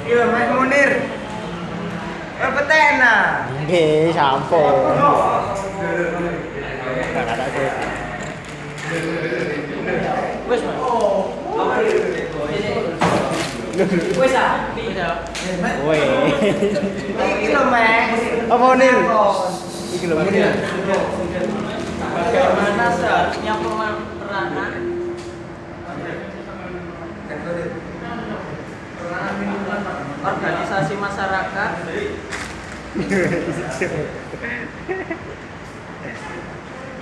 Iya, Mas Munir. Petena. Nggih, sampun. Enggak ada sih. Wes, Mas. Wes ah. Woi. Iki lho, Mas. Apa Nil? Iki lho Nil. Bagaimana seharusnya peranan organisasi masyarakat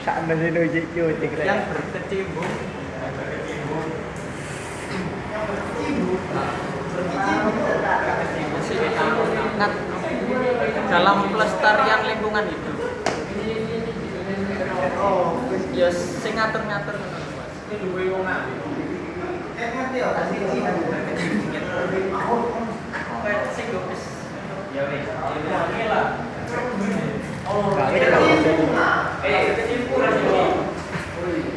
Sak meneh nyuci yang berkecimpung dalam pelestarian lingkungan hidup. Ya sing ngatur-ngatur ngono lho, Mas. Iki duwe wong ngerti ya kasih sing go wis ya wis. Oke lah. gawe kalau Kecimpu lah sini.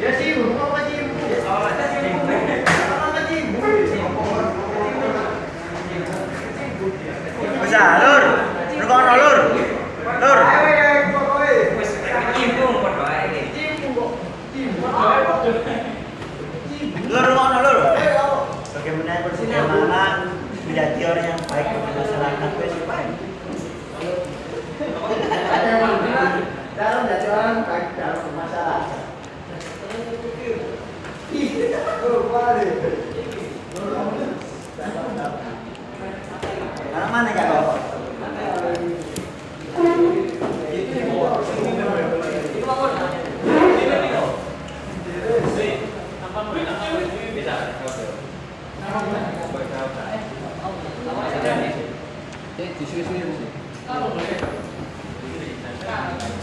Ya sih, apa cimpu? Oh, cimpu. Apa cimpu? Bisa, Lur. Rukono, Lur. Lur. Wis cimpu padha ae. Cimpu kok. Cimpu. Lur, rukono, Lur. bagaimana menjadi orang yang baik bagi masyarakat wis baik. Dalam jadi orang baik dalam masyarakat. Mana ya kok?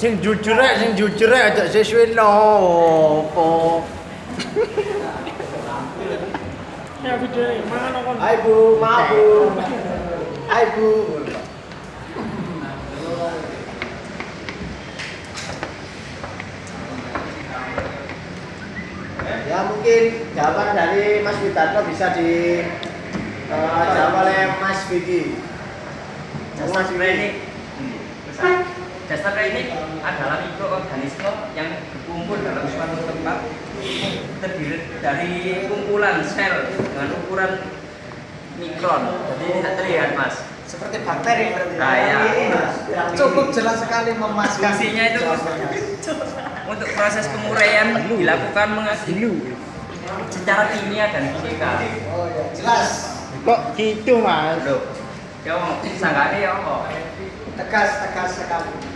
Sing jujur aja sesuai nopo. Ya video mangan kon. Hai Bu, maaf Bu. Hai Bu. Ya mungkin jawaban dari Mas Widarto bisa dijawab oleh Mas Vicky. Mas Vicky. Dasar klinik adalah mikroorganisme yang berkumpul dalam suatu tempat, terdiri dari kumpulan sel dengan ukuran mikron. Jadi tidak terlihat, Mas. Seperti bakteri berarti. Nah, ya. Cukup jelas sekali memaskan. Fungsinya itu untuk proses penguraian dilakukan secara kimia dan fisika. Oh ya, jelas. Kok gitu Mas? Loh, ya sanggane ya kok. Tegas sekali.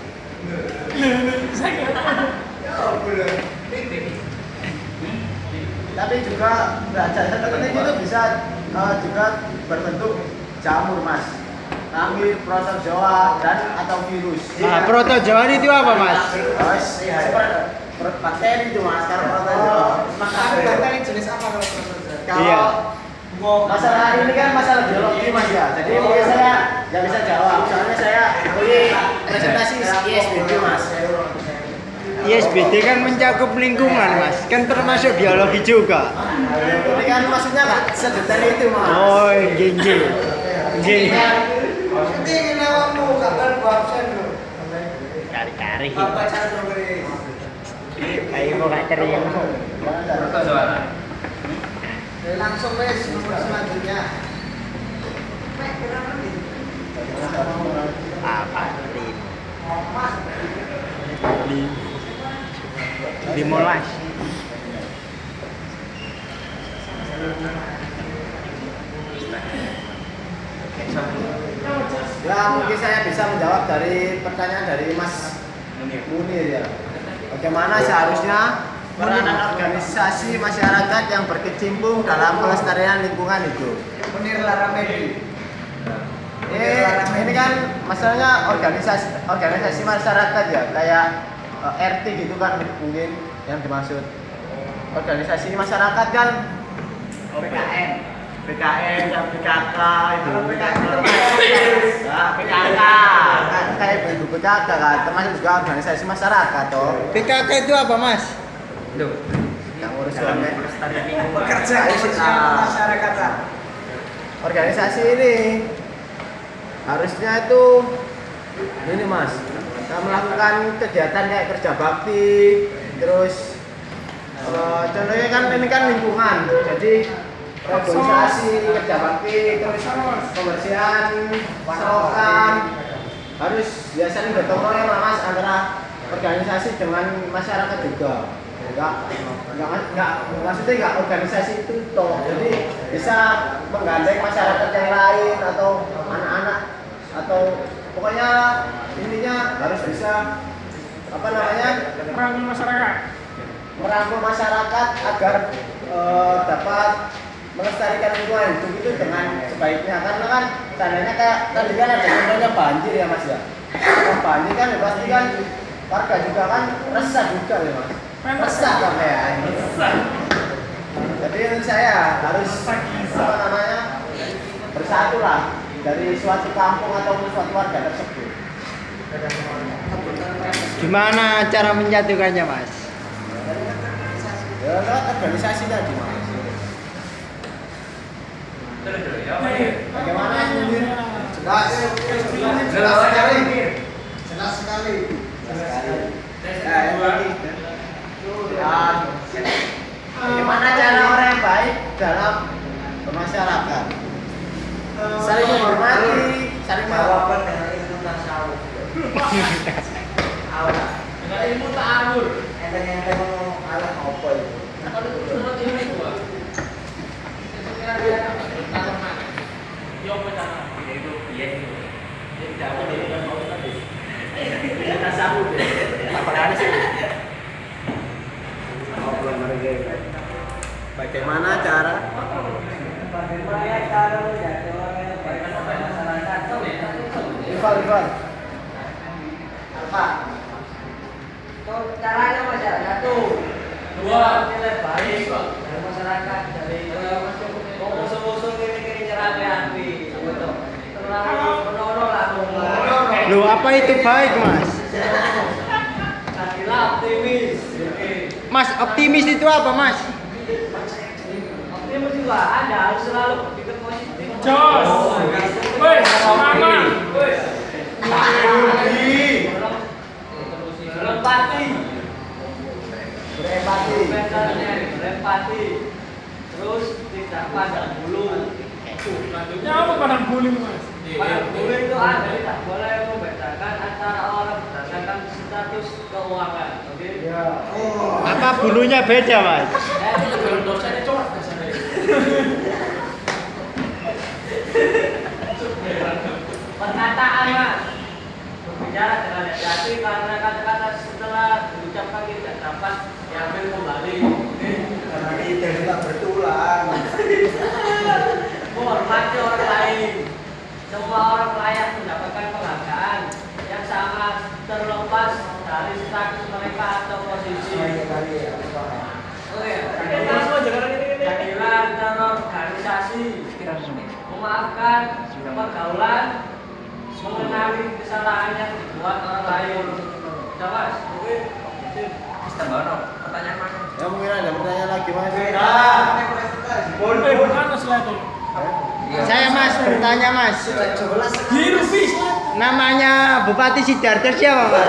Tapi juga jasa teknik itu bisa juga berbentuk jamur, Mas. Ambil protozoa dan atau virus. Nah, protozoa itu apa Mas? Bakteri itu, Mas. Karena protozoa. Makanya bakteri jenis apa kalau protozoa? Kalau masalah ini kan masalah biologi, Mas ya. Jadi mungkin saya nggak bisa jawab. Soalnya saya presentasi ISBD, Mas. ISBD kan mencakup lingkungan Mas, kan termasuk biologi juga. Ini kan maksudnya nggak sedetail itu, Mas. Oh, nggih. Ini nawamu kapan gua absen lo? Kari-kari. Apa cara dongeri? Kayak mau gak teriak. Protozoa. Langsung wes nomor selanjutnya. Apa? Limolas. Ya mungkin saya bisa menjawab dari pertanyaan dari Mas Munir ya. Bagaimana seharusnya peranan organisasi masyarakat yang berkecimpung dalam pelestarian lingkungan itu? Munir Laramedi. Ini kan masalahnya organisasi masyarakat ya, kayak RT gitu kan mungkin yang dimaksud. Organisasi masyarakat kan PKN dan PKK itu. Nah, PKK kan kayak bentuk PKK kan, termasuk juga organisasi masyarakat toh. PKK itu apa Mas? Loh, Kamu harus dalam sampai pelestarian lingkungan. Bekerja di sosial masyarakatan. organisasi ini harusnya itu ini mas, kita melakukan kegiatan kayak kerja bakti, terus contohnya kan ini kan lingkungan, jadi organisasi kerja bakti, terus pembersihan selokan harus biasanya gotong royong lah mas antara organisasi dengan masyarakat juga. Enggak, maksudnya enggak organisasi itu toh, jadi bisa menggandeng masyarakat yang lain atau anak-anak atau pokoknya intinya harus bisa apa namanya merangkul masyarakat agar dapat melestarikan lingkungan hidup itu dengan sebaiknya, karena kan tandanya kayak tadi kan ada contohnya banjir ya mas ya. Kalau banjir kan ya pasti kan warga juga kan resah juga ya mas. Resah sampai ya. Jadi menurut saya harus apa namanya bersatu lah dari suatu kampung atau suatu warga tersebut. Gimana cara menyatukannya, Mas? Ya lewat organisasi tadi mas. Bagaimana sendiri? Jelas sekali. Bagaimana cara orang yang baik dalam bermasyarakat? Saling menghormati, saling Jawaban dengan ilmu tasawuf. Dengan ilmu ta'amul. Enteng-enteng alat apa itu? Kalau itu cuma ini gua. Kira-kira yo pecahan. Itu iya itu. Dia tidak mau dia mau tadi. Tasawuf. Apa ada sih? bagaimana cara Bagaimana cara menjadi orang yang baik dalam masyarakat? Rival apa? Caranya masyarakat tuh dua nilai baik dari masyarakat, dari musuh-musuh kiri-kiri nyerang api gitu. Terlalu menolong lah ngomong. Loh, apa itu baik, Mas? Jadilah optimis. Mas, optimis itu apa, Mas? Optimis juga Anda harus selalu berpikir positif. Jos. Woi, semangat. Berempati. Berempati. Berempati. Terus tidak pandang bulu. Selanjutnya apa pandang bulu, Mas? Pandang bulu itu Anda tidak boleh membedakan antara orang berdasarkan status keuangan. Oke? Apa bulunya beda, Mas? Perkataan mas berbicara dengan hati-hati karena kata-kata setelah diucapkan tidak dapat diambil kembali. Karena kita juga bertulang. Menghormati orang lain. Semua orang layak mendapatkan penghargaan yang sama terlepas dari status mereka atau posisi. Jadilah terorganisasi, memaafkan pergaulan, mengenali kesalahan yang dibuat orang lain. Sudah mas, mungkin pertanyaan mana? Ya mungkin ada pertanyaan lagi mas. Boleh, mana setelah itu? Saya, Mas, bertanya, Mas. Hirupis. Namanya Bupati Sidarto siapa, Mas?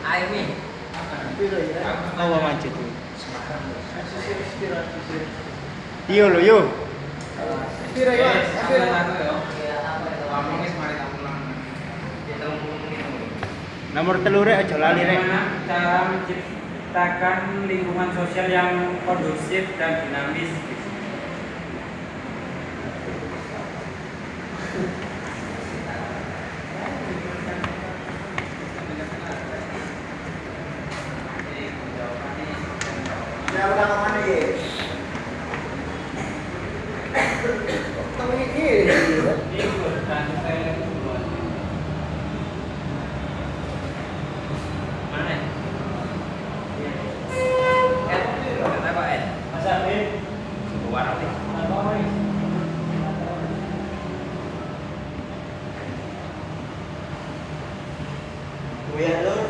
Aimi. Apa maju tuh? Yo lo yo. Nomor telur aja lali rek. Bagaimana cara menciptakan lingkungan sosial yang kondusif dan dinamis? Ya udah kemana ya? Mana? Kenapa, Ed? Mas Arif, Biar Lur.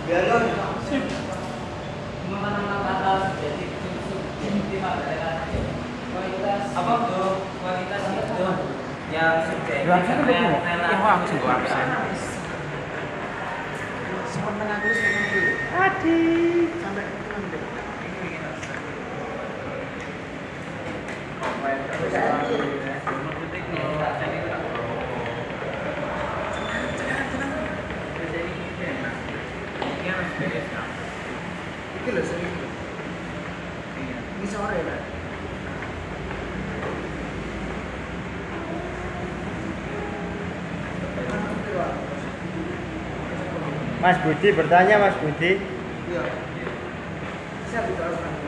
Biar Lur. Mengenang atas jadi kualitas apa tuh kualitas itu yang sudah Sementara aku sampai Iki lho sing ini sore Pak. Mas Budi bertanya, Mas Budi. Iya. Siap bicara.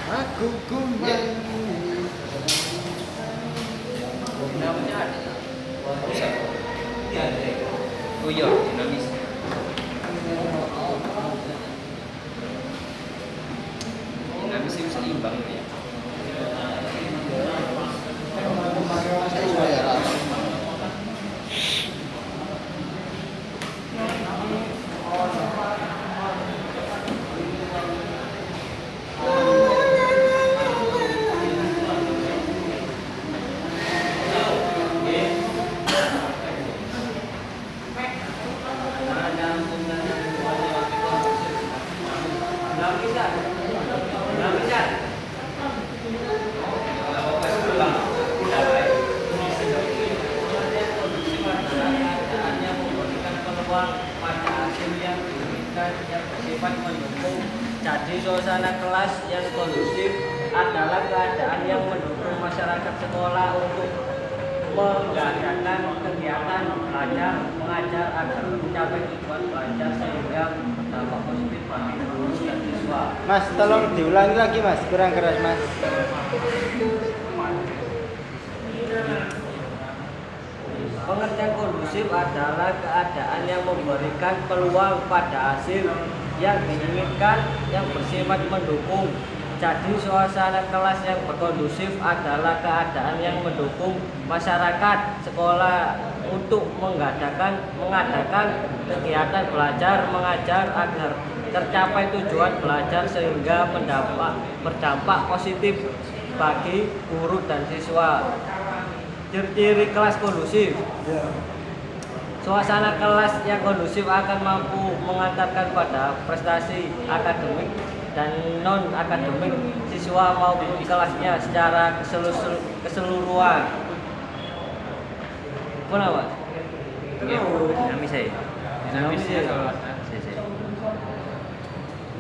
Aku kembali. Oh iya, dinamis. Dinamis itu seimbang ya. Jadi suasana kelas yang kondusif adalah keadaan yang mendukung masyarakat sekolah untuk mengadakan kegiatan belajar mengajar agar mencapai tujuan belajar sehingga berdampak positif bagi guru dan siswa. Mas, tolong diulangi lagi, Mas. Kurang keras, Mas. Pengertian kondusif adalah keadaan yang memberikan peluang pada hasil yang diinginkan yang bersifat mendukung. Jadi suasana kelas yang berkondusif adalah keadaan yang mendukung masyarakat sekolah untuk mengadakan kegiatan belajar mengajar agar tercapai tujuan belajar sehingga berdampak positif bagi guru dan siswa. Ciri-ciri kelas kondusif. Suasana kelas yang kondusif akan mampu mengantarkan pada prestasi akademik dan non akademik siswa maupun kelasnya secara keseluruhan. Kenapa? Dinamis ya. Dinamis ya. Sih.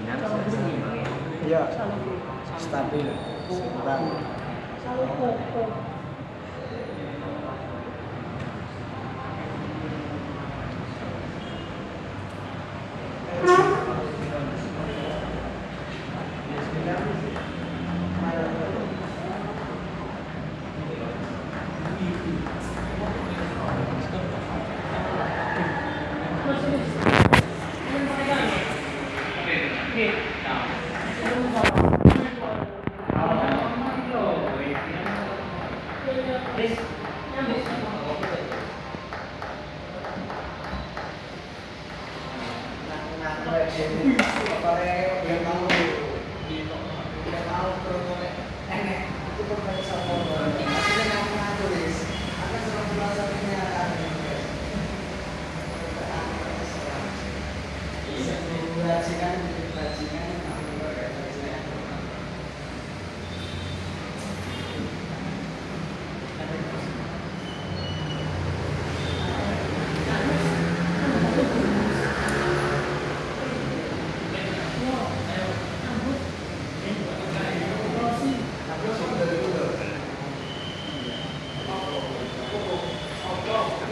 Dinamis. Iya. Stabil. Seimbang.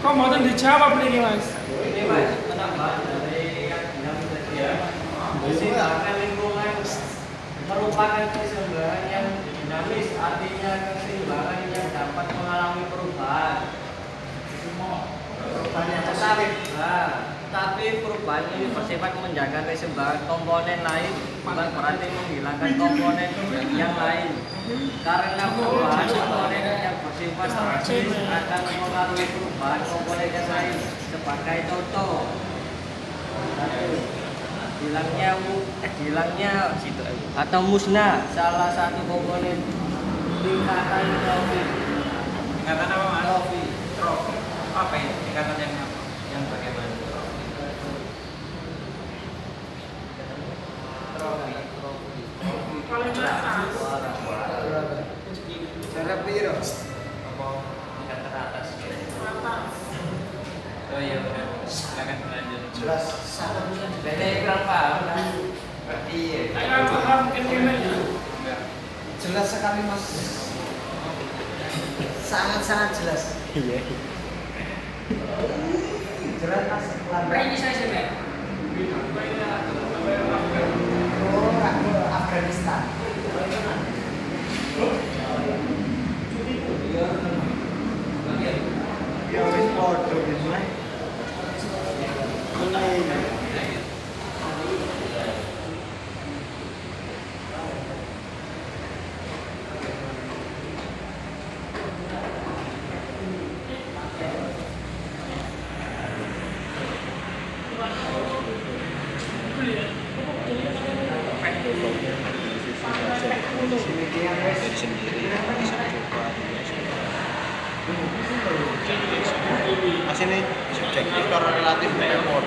Kok mau dijawab nih Mas? Ini Mas, penambahan dari yang dinamis tadi ya. Keseimbangan lingkungan merupakan keseimbangan yang dinamis, artinya keseimbangan yang dapat mengalami perubahan. Perubahan yang tetap. Tapi perubahan ini bersifat menjaga keseimbangan komponen lain, bukan berarti menghilangkan komponen yang lain. Karena perubahan komponen yang bersifat statis akan mempengaruhi perubahan komponen yang lain. Sebagai contoh, hilangnya atau musnah salah satu komponen tingkatan trofi. Tingkatan apa Mas? Trofi. Trofi. Apa ya? Tingkatan yang apa? Yang bagaimana? Cara piro? Tingkat teratas. Oh iya benar. Silakan lanjut. Jelas. Beda kurang paham kan? Iya. Saya paham ini ya. Jelas sekali Mas. Sangat jelas. Iya. Jelas Mas. Ini saya sih, Mbak. Oh, Afghanistan. Ya wis podo wis lah. Mas ini subjektif atau relatif memor?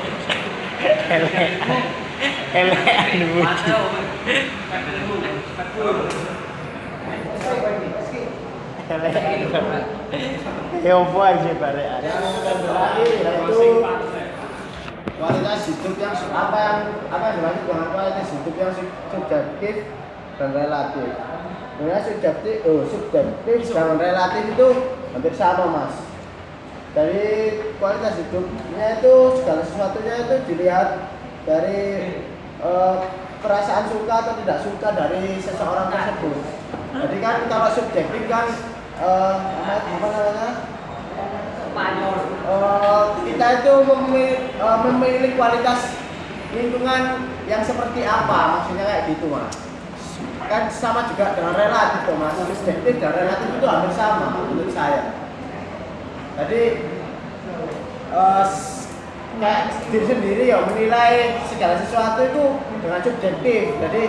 Ya apa aja bare. Itu kualitas hidup yang apa yang dimaksud dengan kualitas hidup yang subjektif dan relatif. Sebenarnya subjektif dan relatif itu hampir sama Mas. Dari kualitas hidupnya itu segala sesuatunya itu dilihat dari perasaan suka atau tidak suka dari seseorang tersebut. Jadi kan kalau subjektif kan apa namanya? Spanyol. Kita itu memilih kualitas lingkungan yang seperti apa, maksudnya kayak gitu Mas. Kan sama juga dengan relatif Mas. Subjektif dan relatif itu hampir sama menurut saya. Jadi kayak diri sendiri ya menilai segala sesuatu itu dengan subjektif. Jadi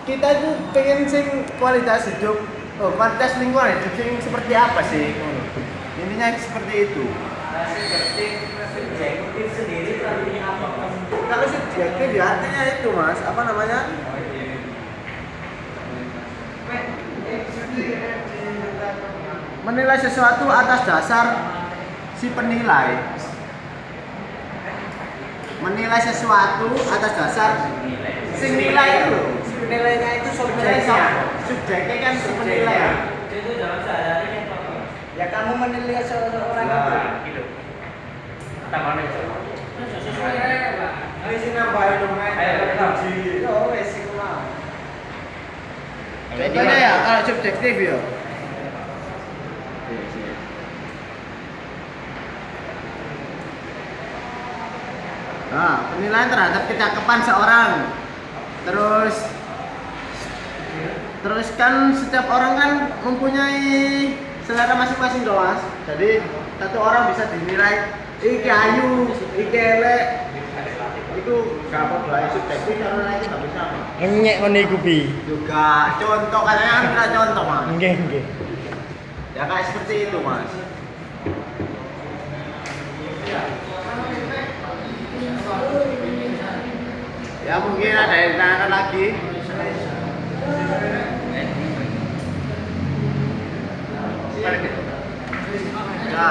kita itu pengen sing kualitas hidup, kualitas lingkungan hidup sing seperti apa sih? Intinya seperti itu. Subjektif sendiri artinya apa? Kalau subjektif ya artinya itu Mas, apa namanya? Menilai sesuatu atas dasar si penilai menilai sesuatu atas dasar si nilai itu. Nilainya itu subjeknya kan si penilai. Itu dalam sehari Ya kamu menilai seseorang itu. Tambah nih. Ayo sih nambahin dong. Ayo, Yo wes iku mau. Contohnya ya kalau subjektif ya. Nah, penilaian terhadap kecakapan seorang. Terus kan setiap orang kan mempunyai selera masing-masing dong, Mas. Jadi satu orang bisa dinilai iki ayu, iki elek. Itu gak apa-apa subjektif karena itu gak bisa. Nyek ngene iku bi. Juga contoh katanya kan kita contoh, Mas. Nggih, nggih. Ya kayak seperti itu, Mas. Ya mungkin ada yang ditanyakan lagi. Ya.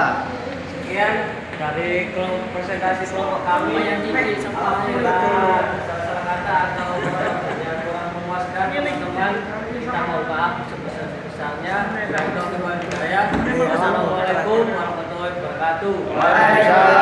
Sekian dari presentasi kelompok kami yang apabila salah kata atau yang kurang memuaskan teman-teman, kita mohon maaf sebesar-besarnya. Wassalamualaikum warahmatullahi wabarakatuh. Waalaikumsalam.